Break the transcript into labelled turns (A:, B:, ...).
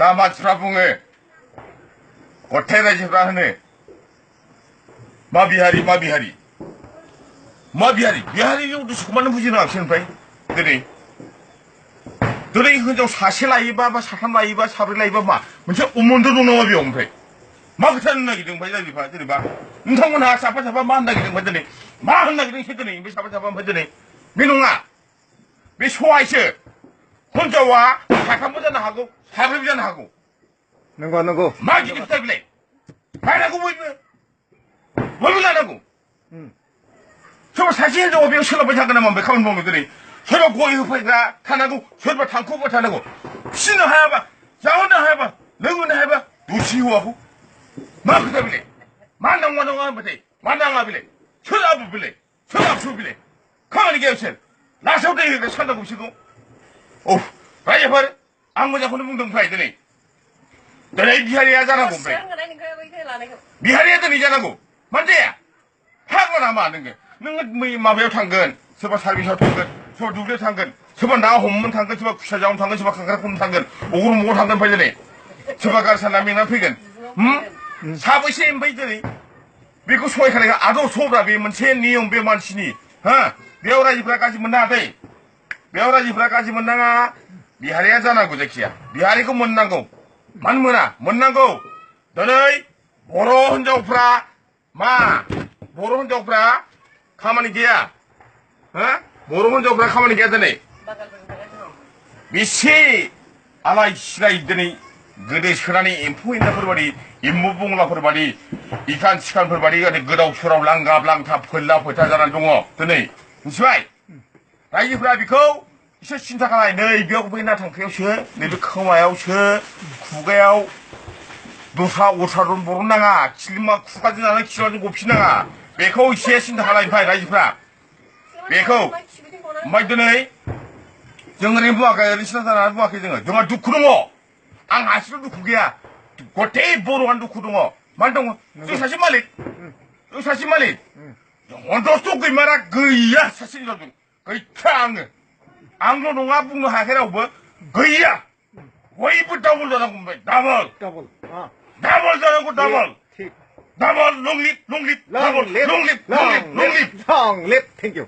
A: 다 마치라 붕에 고테라지라 하네 마비하리 미하리 우리 수많은 부지는 악시는 바이 너네 흔적 사실 라이바 사람 라이바 사브리 라이바 마 문제 오몬도 동나와 비용 바이 마 그타는 나기 등 바이다리 봐 들이 봐 응상문 하 사파 만나기 등 바이다리 마 한나기 등 히더니 미 사파 바이다리 민웅아 미 소아이스 혼자 와 사카모자나 하고 사브리자나 하고
B: 능고
A: 마기 기타빌레 말하고 뭘 하라고 저 사실 저 오병 실업을 잠깐만 백하면 먹는더니 서로 고이 흡하니까 타나고 서로 tanku 타나고 신을 해봐 자원을 해봐 능은 해봐 누시오하고 마크다빌레 만당만당하는데 만당하빌레 쳐다보빌레 쳐다보빌레 가만히 계세요 나서도 이렇게 산다고 시고 오 라이야 봐라 아무자 혼을 뭉덩 파이더니 너네 미하리 하잖아 곰배 미하리 하더니 잖아고 만재야 하고 나면 안 된 게 너는 뭐 마배우 탄건 서봐 살비셔 탄건 서봐 누구려 탄건 서봐 나 홈문 탄건 서봐 구샤자움 탄건 서봐 강가라kum 탄건 오그로 모고 탄건 파이더니 서봐 가르사남이나 피건 사부시인 파이더니 미국 소이카네가 아도 소브라비 문체 니용 베만시니 메오라지 브라까지 문나대 메오라지 브라까지 문나가 미하리 하잖아 구제키야 미하리고 못난고 만문아 못난고 너네 모로 혼자 오프라 모로 혼자 오프라 가만히 계야 모로 혼자 오프라 가만히 계더니 미시 아마이 시라 있더니 그대 시라니 인포인다 버버리 임무봉라 버버리 이칸 시간 버버리 그대 그다우 수라우 랑갑랑타 펄라 버타자란 동어 드니 시와이 라이 브라비코 이제 신사가 너희 벽부이나 당크요 셔 너희 커마요 셔 구가요 노사 오사론 모르나가 길마 구가지 나는 길어진 곱시나가 메코 이제 신사가 인파이 라이 브라 메코 마이드네 정은이 부아가 여리 신사나 부아가 정은 정말 두쿠릉어 안 하시도 두쿠게야 고테이 보로간 두쿠릉어 말동 사실 말리 언더 쏘고 말아 그이야 사실이라도 거의 창 앙로농아 붕노 하게라고 뭐 거이야 왜이부 더블 전하고 뭐 더블 전하고 더블 롱립 더블 롱립
B: 땡큐